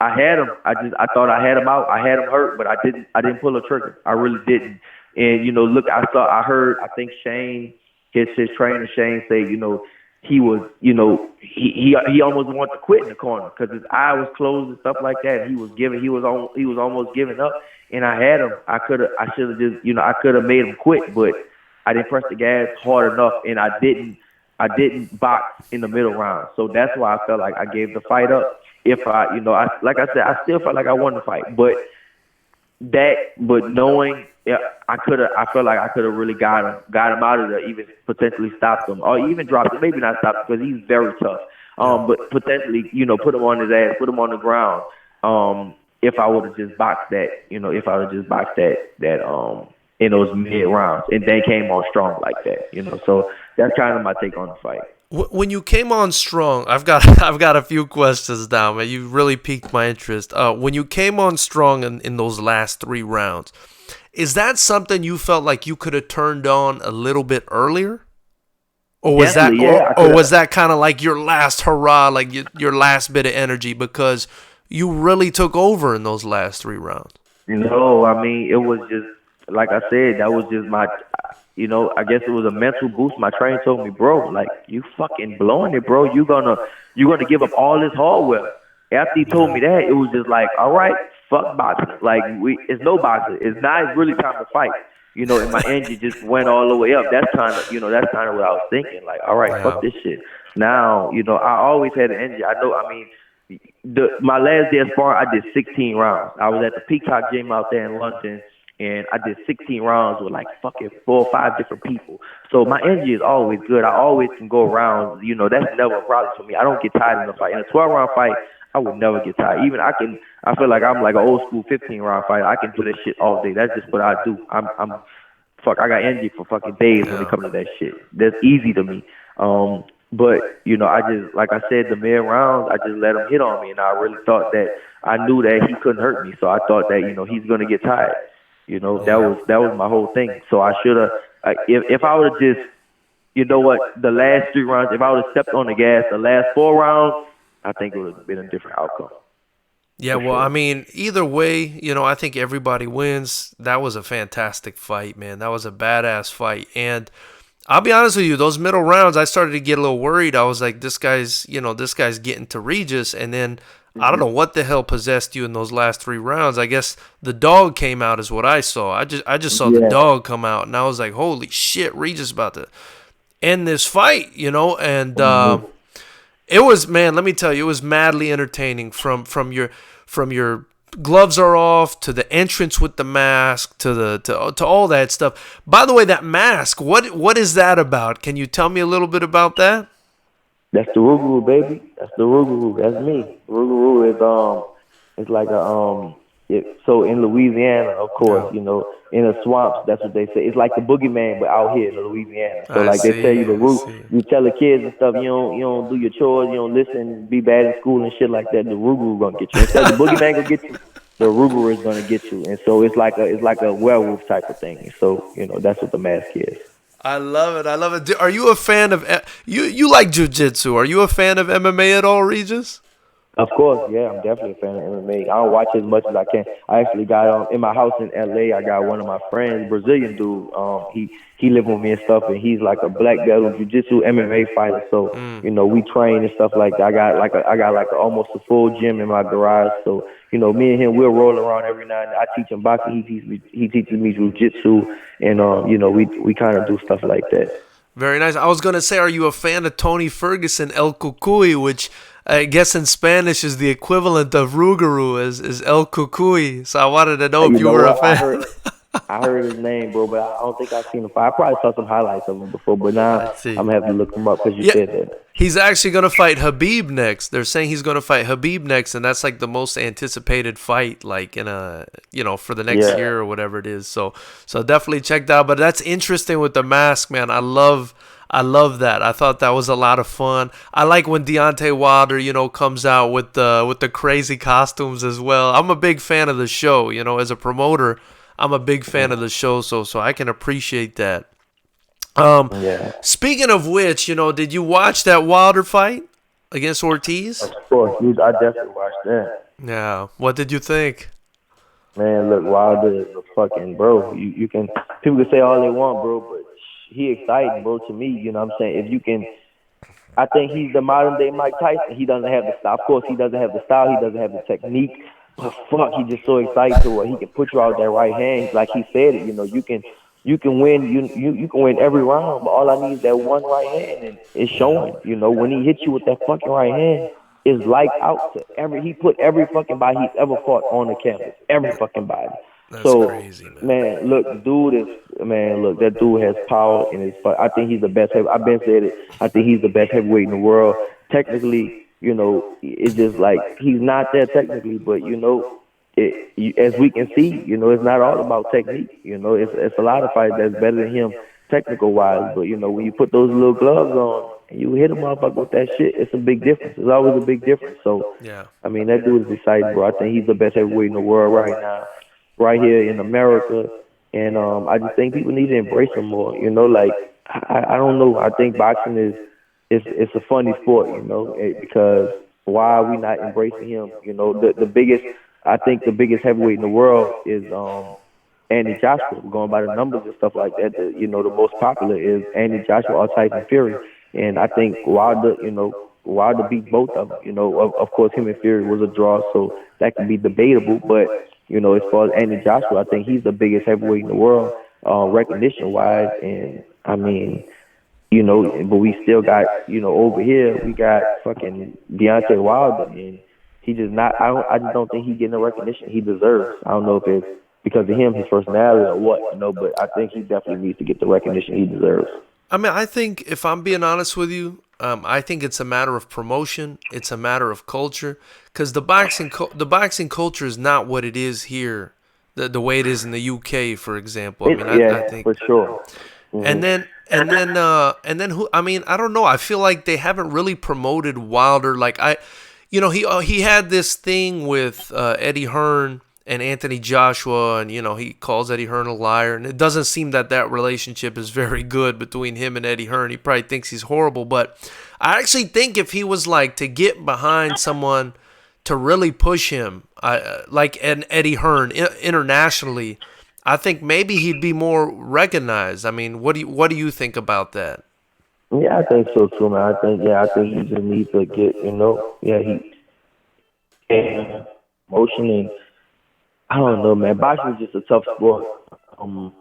I had him. I thought I had him out. I had him hurt, but I didn't pull a trigger. I really didn't. And look, I heard, I think Shane, his trainer Shane, say, he was, he almost wanted to quit in the corner because his eye was closed and stuff like that. He was almost giving up, and I had him. I should have just, I could have made him quit, but I didn't press the gas hard enough, and I didn't box in the middle round. So that's why I felt like I gave the fight up. If like I said, I still felt like I won the fight, but knowing, I felt like I could have really got him out of there, even potentially stopped him, or even dropped him. Maybe not stopped him because he's very tough. But potentially, put him on his ass, put him on the ground. If I would have just boxed that, in those mid rounds, and then came on strong like that, So that's kind of my take on the fight. When you came on strong, I've got a few questions down, man. You really piqued my interest. When you came on strong in those last 3 rounds, is that something you felt like you could have turned on a little bit earlier? Or was was that kind of like your last hurrah, like your last bit of energy, because you really took over in those last 3 rounds? No, I mean, it was just, like I said, that was just my, I guess it was a mental boost. My trainer told me, bro, you fucking blowing it, bro. You're gonna give up all this hardware. After he told me that, it was just like, all right, fuck boxing. It's no boxing. It's not really time to fight. And my engine just went all the way up. That's kind of what I was thinking. All right, fuck this shit. Now, I always had an engine. My last day of sparring, I did 16 rounds. I was at the Peacock Gym out there in London, and I did 16 rounds with fucking 4 or 5 different people. So my energy is always good. I always can go around. That's never a problem for me. I don't get tired in a fight. In a 12-round fight, I would never get tired. Even I feel like I'm like an old school 15-round fighter. I can do that shit all day. That's just what I do. I got energy for fucking days when it comes to that shit. That's easy to me. But, I just, like I said, the mid rounds, I just let him hit on me, and I really thought that I knew that he couldn't hurt me. So I thought that, he's going to get tired. That was my whole thing. So I should have, if I would have just, the last 3 rounds, if I would have stepped on the gas, the last 4 rounds, I think it would have been a different outcome. Yeah, well, I mean, either way, I think everybody wins. That was a fantastic fight, man. That was a badass fight. And I'll be honest with you, those middle rounds, I started to get a little worried. I was like, this guy's getting to Regis, and then I don't know what the hell possessed you in those last 3 rounds. I guess the dog came out is what I saw. I just saw the dog come out, and I was like, holy shit, Regis about to end this fight, and it was, man, let me tell you, it was madly entertaining from your gloves are off to the entrance with the mask to all that stuff. By the way, that mask, what is that about? Can you tell me a little bit about that? That's the Rougarou, baby. That's the Rougarou. That's me. Rougarou is it's like a so in Louisiana, of course, in the swamps, that's what they say. It's like the boogeyman, but out here in Louisiana. So they tell you the root. You tell the kids and stuff, you don't do your chores, you don't listen, be bad in school and shit like that. The Rougarou gonna get you. Instead of the boogeyman gonna get you, the Rougarou is gonna get you. And so it's like a werewolf type of thing. So that's what the mask is. I love it. Are you a fan of you like jiu-jitsu? Are you a fan of MMA at all, Regis? Of course, yeah, I'm definitely a fan of MMA. I don't watch it as much as I can. I actually got in my house in LA. I got one of my friends, Brazilian dude. He live with me and stuff, and he's like a black belt in jiu-jitsu MMA fighter. So we train and stuff like that. I got almost a full gym in my garage. So me and him we'll roll around every night. I teach him boxing. He teaches me jiu-jitsu, and we kind of do stuff like that. Very nice. I was going to say, are you a fan of Tony Ferguson, El Cucuy, which I guess in Spanish is the equivalent of Rougarou, is El Cucuy. So I wanted to know if You you know were a what? I fan. heard. I heard his name, bro, but I don't think I've seen him fight. I probably saw some highlights of him before, but now I see. I'm gonna have to look him up because you Yeah, said that. he's actually going to fight Habib next. They're saying he's going to fight Habib next, and that's like the most anticipated fight, like in for the next Yeah, year or whatever it is. So definitely check that out. But that's interesting with the mask, man. I love that. I thought that was a lot of fun. I like when Deontay Wilder, comes out with the crazy costumes as well. I'm a big fan of the show, as a promoter. I'm a big fan of the show, so I can appreciate that. Um, yeah, Speaking of which, did you watch that Wilder fight against of Ortiz? course. I definitely watched that. Yeah. What did you think? Man, look, Wilder is a fucking bro. You can people can say all they want, bro, but he exciting, bro. To me, you know what I'm saying. If you can, I think he's the modern day Mike Tyson. He doesn't have the style. Of course, he doesn't have the style. He doesn't have the technique. But fuck, he just so excited to where he can put you out that right hand. Like he said it, you can win. You can win every round. But all I need is that one right hand, and it's showing. When he hits you with that fucking right hand, it's lights out to every. He put every fucking body he's ever fought on the canvas. Every fucking body. That's So, crazy, man. man, look, the dude is man. Look, that dude has power in his fight. I think he's the best. I've been said it. I think he's the best heavyweight in the world. Technically, it's just like he's not there technically, but as we can see, it's not all about technique. It's a lot of fights that's better than him technical wise. But when you put those little gloves on and you hit a motherfucker with that shit, it's a big difference. It's always a big difference. So, Yeah. I mean, that dude is exciting, bro. I think he's the best heavyweight in the world right now, right here in America. And I just think people need to embrace him more. Like I don't know. I think boxing is it's a funny sport, because why are we not embracing him? The biggest I think the biggest heavyweight in the world is Andy Joshua. Going by the numbers and stuff like that, the most popular is Andy Joshua or Tyson Fury. And I think Wilder beat both of them. Of course, him and Fury was a draw, so that can be debatable. But as far as Andy Joshua, I think he's the biggest heavyweight in the world, recognition wise. And I mean, but we still got, over here we got fucking Deontay Wilder, and he just not. I just don't think he's getting the recognition he deserves. I don't know if it's because of him, his personality, or what, but I think he definitely needs to get the recognition he deserves. I mean, I think if I'm being honest with you, I think it's a matter of promotion. It's a matter of culture, because the boxing culture is not what it is here, the way it is in the UK, for example. I mean, I think For sure. And then who? I mean, I don't know. I feel like they haven't really promoted Wilder. Like he had this thing with Eddie Hearn and Anthony Joshua, and he calls Eddie Hearn a liar, and it doesn't seem that relationship is very good between him and Eddie Hearn. He probably thinks he's horrible, but I actually think if he was like to get behind someone to really push him, like an Eddie Hearn internationally, I think maybe he'd be more recognized. I mean, what do you think about that? Yeah, I think so too, man. I think he just needs to get, and motion, and I don't know, man. Boxing is just a tough sport. Um,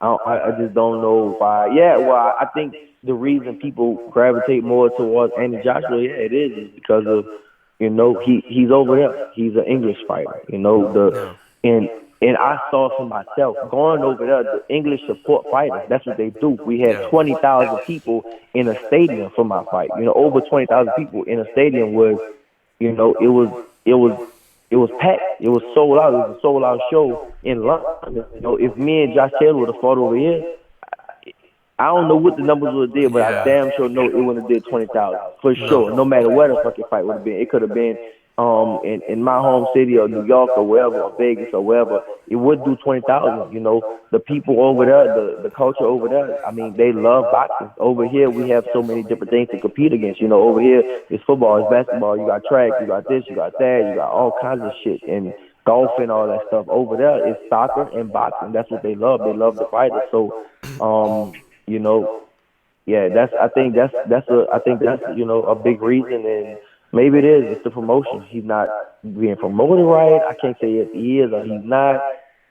I just don't know why. Yeah, well, I think the reason people gravitate more towards Andy Joshua, yeah, it is because of he's over there. He's an English fighter. Yeah. And I saw for myself going over there. The English support fighters. That's what they do. We had Yeah. 20,000 people in a stadium for my fight. Over 20,000 people in a stadium was, it was packed. It was sold out. It was a sold out show in London. If me and Josh Taylor would have fought over here, I don't know what the numbers would have did, but Yeah. I damn sure know it wouldn't have did 20,000 for sure. No matter what the fucking fight would have been, it could have been in my home city or New York or wherever or Vegas or wherever, it would do 20,000. You know, the people over there, the culture over there, I mean, they love boxing. Over here, we have so many different things to compete against. You know, over here, it's football, it's basketball, you got track, you got this, you got that, you got all kinds of shit, and golf and all that stuff. Over there, it's soccer and boxing. That's what they love. They love the fighters. So, you know, yeah, I think that's a big reason, and maybe it is. It's the promotion. He's not being promoted right. I can't say if he is or he's not.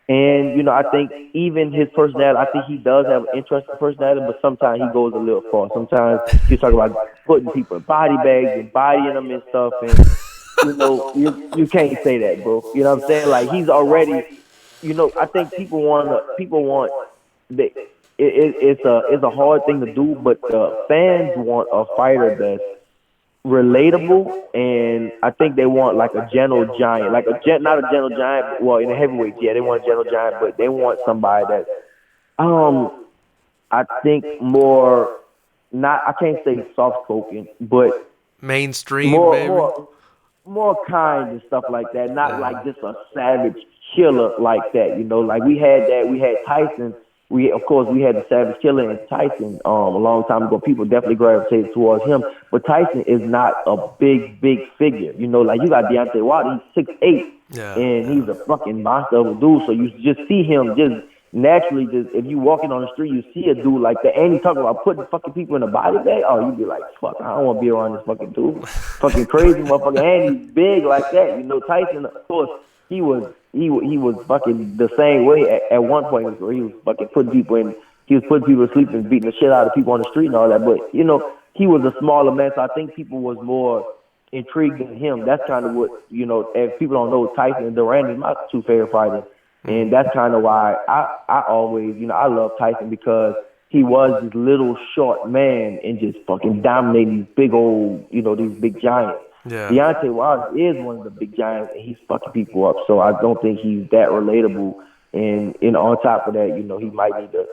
And I think even his personality, I think he does have an interesting personality, but sometimes he goes a little far. Sometimes he's talking about putting people in body bags and bodying them and stuff, and you can't say that, bro. You know what I'm saying? Like, he's already, I think people want the. It's a hard thing to do, but fans want a fighter that's relatable, and I think they want like a gentle giant, not a gentle giant. Well, in the heavyweights, yeah, they want a gentle giant, but they want somebody that, I think more not. I can't say soft spoken, but mainstream, more kind and stuff like that. Not like just a savage killer like that. Like we had that. We had Tyson. Of course, we had the Savage Killer and Tyson a long time ago. People definitely gravitated towards him. But Tyson is not a big figure. Like you got Deontay Wilder, he's 6'8", and he's a fucking monster of a dude. So you just see him just naturally, if you walking on the street, you see a dude like that. And he talking about putting fucking people in a body bag. Oh, you'd be like, fuck, I don't want to be around this fucking dude. Fucking crazy motherfucker. And he's big like that. Tyson, of course, he was fucking the same way at one point where he was fucking putting people to sleep and beating the shit out of people on the street and all that. But, he was a smaller man, so I think people was more intrigued in him. That's kind of what, if people don't know, Tyson and Duran is my two favorite fighters. And that's kind of why I always, I love Tyson, because he was this little short man and just fucking dominating these big old, these big giants. Yeah. Deontay Wilder is one of the big giants, and he's fucking people up. So I don't think he's that relatable. And on top of that, he might need to.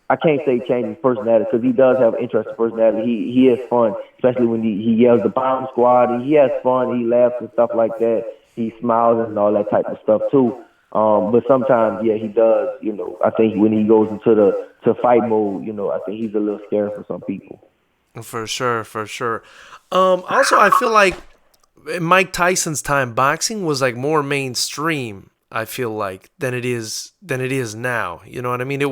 I can't say change his personality, because he does have an interesting personality. He is fun, especially when he yells the bomb squad. He has fun. He laughs and stuff like that. He smiles and all that type of stuff too. But sometimes, yeah, he does. I think when he goes into to fight mode, I think he's a little scary for some people. For sure. Also, I feel like in Mike Tyson's time, boxing was like more mainstream, I feel like, than it is now. You know what I mean?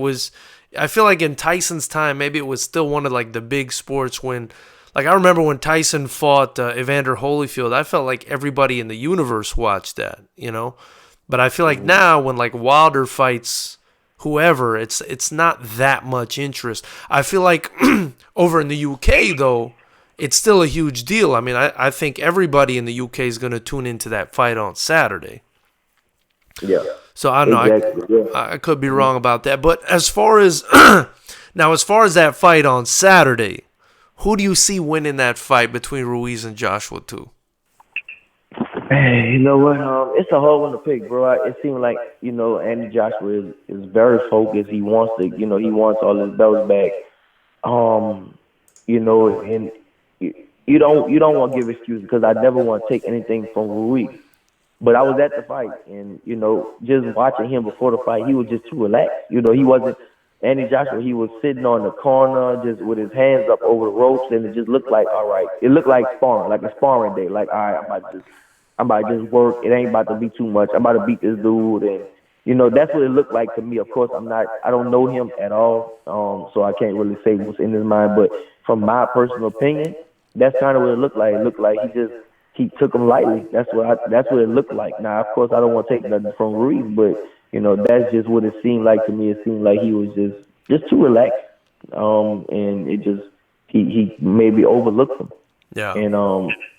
I feel like in Tyson's time, maybe it was still one of like the big sports when, like, I remember when Tyson fought Evander Holyfield, I felt like everybody in the universe watched that, But I feel like now when like Wilder fights whoever, it's not that much interest. I feel like over in the UK though, it's still a huge deal. I mean, I think everybody in the UK is going to tune into that fight on Saturday. Yeah. So I don't know. Exactly. I could be wrong about that. But as far as that fight on Saturday, who do you see winning that fight between Ruiz and Joshua too? Hey, you know what? It's a hard one to pick, bro. It seems like Andy Joshua is very focused. He wants to, he wants all his belts back. And you don't want to give excuses, because I never want to take anything from Ruiz. But I was at the fight, and just watching him before the fight, he was just too relaxed. He wasn't Andy Joshua. He was sitting on the corner, just with his hands up over the ropes, and it just looked like, all right. It looked like sparring, like a sparring day. Like, all right, I'm about to just work. It ain't about to be too much. I'm about to beat this dude, and that's what it looked like to me. Of course, I don't know him at all, so I can't really say what's in his mind. But from my personal opinion, that's kind of what it looked like. It looked like he took him lightly. That's what it looked like. Now, of course, I don't want to take nothing from Ruiz, but that's just what it seemed like to me. It seemed like he was just too relaxed, and it just he maybe overlooked him. Yeah. And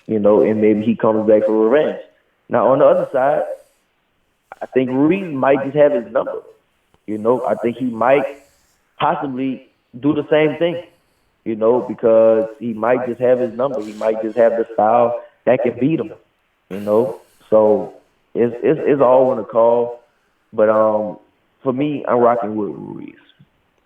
and maybe he comes back for revenge. Now, on the other side, I think Ruiz might just have his number. I think he might possibly do the same thing. Because he might just have his number. He might just have the style that can beat him. So it's all on the call. But for me, I'm rocking with Ruiz.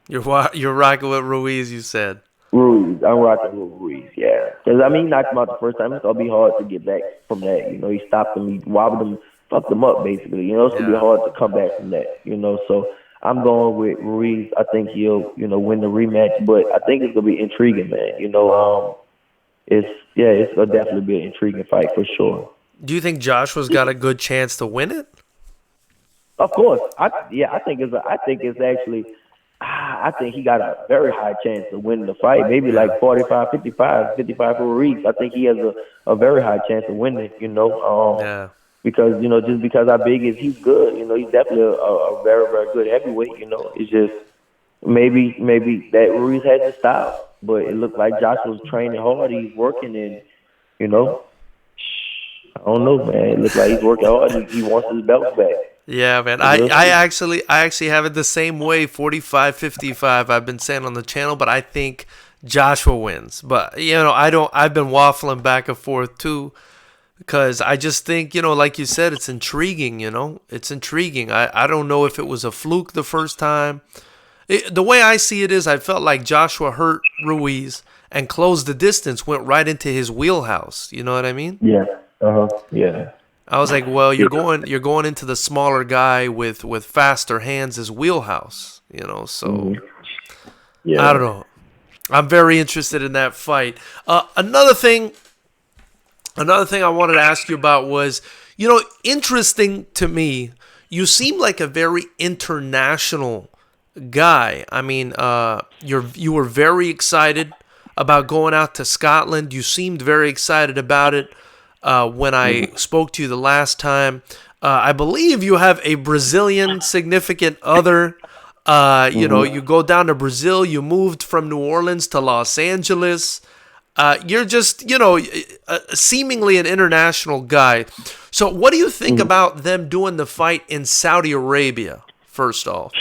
You're rocking with Ruiz, you said. Ruiz. I'm rocking with Ruiz, yeah. Because, I mean, he knocked him out the first time. It's going to be hard to get back from that. You know, he stopped him, he wobbled him, fucked him up, basically. You know, it's going to be Yeah. hard to come back from that, you know. So I'm going with Ruiz. I think he'll, you know, win the rematch. But I think it's going to be intriguing, man. You know, it's going to definitely be an intriguing fight for sure. Do you think Joshua's got a good chance to win it? Of course, I think it's actually, I think he got a very high chance of winning the fight. Maybe like 45, 55, 55 for Reed. I think he has a very high chance of winning. You know, Yeah. because you know just because how big is he's good. You know, he's definitely a very very good heavyweight. You know, it's just maybe that Ruiz has the style, but it looked like Joshua's training hard. He's working, and you know, I don't know, man. It looks like he's working hard. He wants his belts back. Yeah, man. I actually have it the same way, 45-55. I've been saying on the channel, but I think Joshua wins. But you know, I've been waffling back and forth too, because I just think, you know, like you said, it's intriguing. You know, it's intriguing. I don't know if it was a fluke the first time. The way I see it is, I felt like Joshua hurt Ruiz and closed the distance, went right into his wheelhouse. You know what I mean? Yeah. Yeah. I was like, well, you're going into the smaller guy with faster hands as wheelhouse, you know. So Yeah. I don't know. I'm very interested in that fight. Another thing I wanted to ask you about was, you know, interesting to me. You seem like a very international guy. I mean, you were very excited about going out to Scotland. You seemed very excited about it. When I spoke to you the last time, I believe you have a Brazilian significant other. You know, you go down to Brazil. You moved from New Orleans to Los Angeles. You're just, you know, seemingly an international guy. So what do you think about them doing the fight in Saudi Arabia, first off?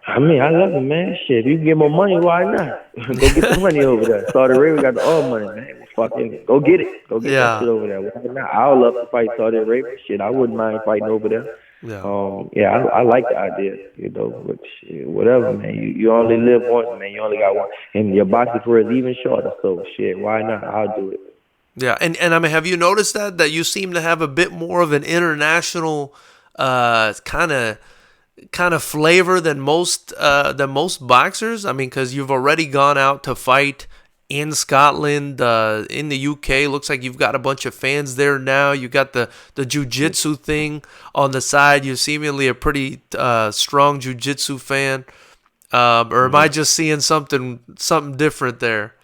I mean, I love it, man. Shit, if you can get more money, why not? Go get the money over there. Saudi Arabia got the oil money, man. Fucking go get it. Go get that shit over there. Why not? I would love to fight Saudi Arabia. Shit, I wouldn't mind fighting over there. Yeah. I like the idea, you know, but shit, whatever, man. You only live once, man. You only got one. And your boxing career is even shorter, so shit, why not? I'll do it. Yeah, and I mean, have you noticed that you seem to have a bit more of an international kind of flavor than most boxers? I mean, because you've already gone out to fight in Scotland, in the UK. Looks like you've got a bunch of fans there now. You got the jiu-jitsu thing on the side. You're seemingly a pretty strong jiu-jitsu fan. Or am I just seeing something different there?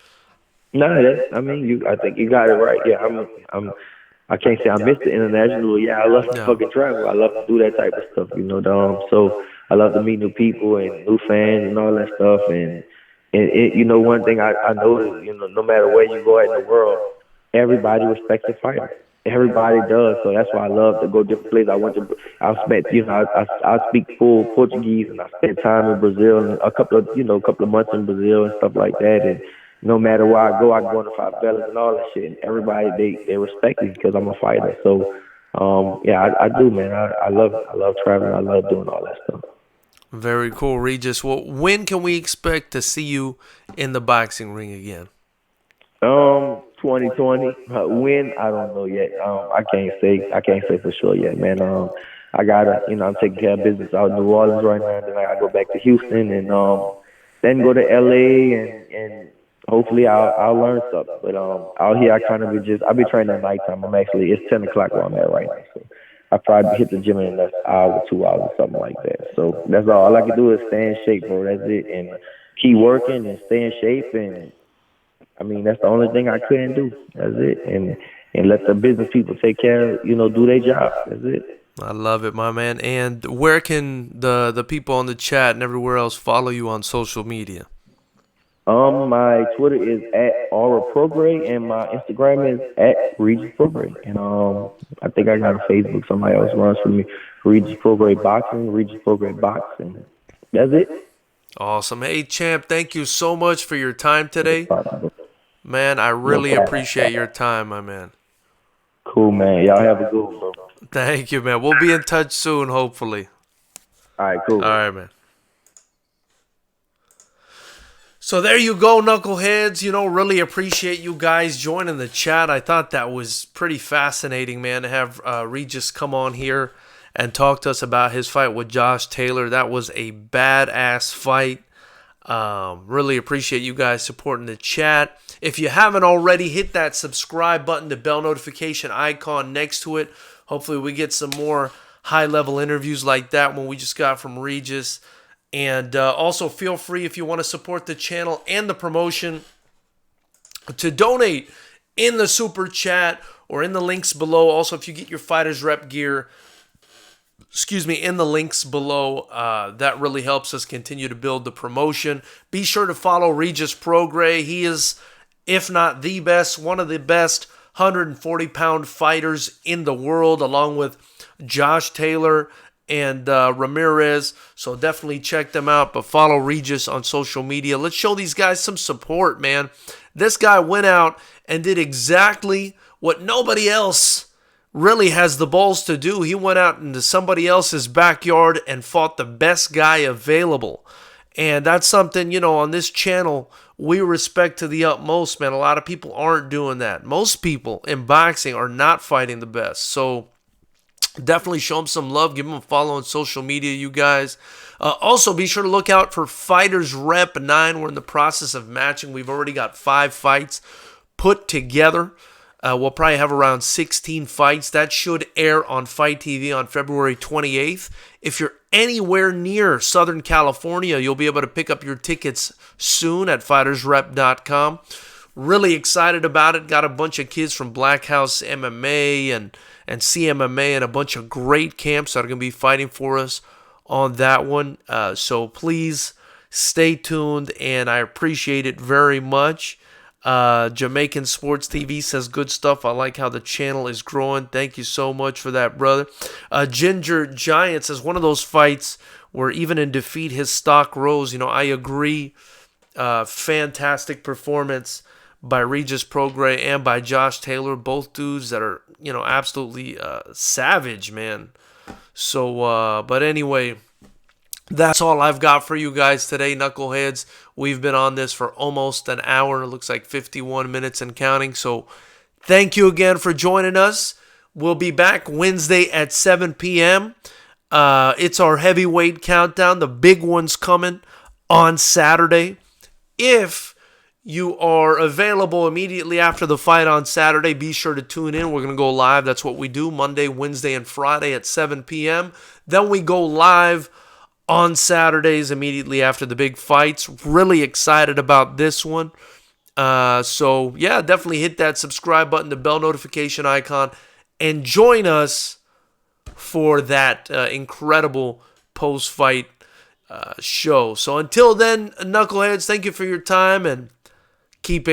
No, I mean, I think you got it right. Yeah, I can't say I missed the international. Yeah, I love to fucking travel. I love to do that type of stuff, you know. So I love to meet new people and new fans and all that stuff. And it, you know, one thing I noticed, you know, no matter where you go in the world, everybody respects the fighter. Everybody does. So that's why I love to go different places. I spent, you know, I speak full Portuguese, and I spent time in Brazil and a couple of months in Brazil and stuff like that. And no matter where I go into favelas and all that shit. And everybody they respect me because I'm a fighter. So yeah, I do, man. I love traveling. I love doing all that stuff. Very cool, Regis. Well, when can we expect to see you in the boxing ring again? 2020. When, I don't know yet. I can't say for sure yet, man. I gotta, you know, I'm taking care of business out in New Orleans right now. Then I gotta go back to Houston and then go to LA and hopefully I'll learn something. But out here I kind of I'll be training at nighttime. It's 10 o'clock where I'm at right now. So I probably hit the gym in the next hour, 2 hours, something like that. So that's all I can do is stay in shape, bro. That's it. And keep working and stay in shape. And I mean, that's the only thing I couldn't do. That's it. And let the business people take care, you know, do their job. That's it. I love it, my man. And where can the people on the chat and everywhere else follow you on social media? My Twitter is @Prograis and my Instagram is @Regis Prograis. And I think I got a Facebook. Somebody else runs for me. Regis Prograis Boxing, Regis Prograis Boxing. That's it. Awesome. Hey, champ, thank you so much for your time today. Man, I really appreciate your time, my man. Cool, man. Y'all have a good one, bro. Thank you, man. We'll be in touch soon, hopefully. All right, cool. All right, man. So there you go, knuckleheads. Really appreciate you guys joining the chat. I thought that was pretty fascinating, man, to have Regis come on here and talk to us about his fight with Josh Taylor. That was a badass fight. Really appreciate you guys supporting the chat. If you haven't already, hit that subscribe button, the bell notification icon next to it. Hopefully we get some more high-level interviews like that one we just got from Regis. And also feel free, if you want to support the channel and the promotion, to donate in the super chat or in the links below. Also, if you get your Fighters Rep gear, in the links below, that really helps us continue to build the promotion. Be sure to follow Regis Prograis. He is, if not the best, one of the best 140-pound fighters in the world, along with Josh Taylor and Ramirez. So definitely check them out, but follow Regis on social media. Let's show these guys some support, man. This guy went out and did exactly what nobody else really has the balls to do. He went out into somebody else's backyard and fought the best guy available. And that's something, on this channel we respect to the utmost, man. A lot of people aren't doing that. Most people in boxing are not fighting the best. So definitely show them some love. Give them a follow on social media, you guys. Also, be sure to look out for Fighters Rep 9. We're in the process of matching. We've already got 5 fights put together. We'll probably have around 16 fights. That should air on Fight TV on February 28th. If you're anywhere near Southern California, you'll be able to pick up your tickets soon at fightersrep.com. Really excited about it. Got a bunch of kids from Black House MMA and CMMA and a bunch of great camps that are going to be fighting for us on that one. So please stay tuned, and I appreciate it very much. Jamaican Sports TV says good stuff. I like how the channel is growing. Thank you so much for that, brother. Ginger Giant says one of those fights where even in defeat his stock rose. I agree. Fantastic performance by Regis Prograis and by Josh Taylor, both dudes that are, absolutely savage, man. So, but anyway, that's all I've got for you guys today, knuckleheads. We've been on this for almost an hour. It looks like 51 minutes and counting. So thank you again for joining us. We'll be back Wednesday at 7 p.m. It's our heavyweight countdown. The big one's coming on Saturday. If you are available immediately after the fight on Saturday, be sure to tune in. We're going to go live. That's what we do Monday, Wednesday, and Friday at 7 p.m. Then we go live on Saturdays immediately after the big fights. Really excited about this one. So, yeah, definitely hit that subscribe button, the bell notification icon, and join us for that incredible post-fight show. So until then, knuckleheads, thank you for your time, and keep it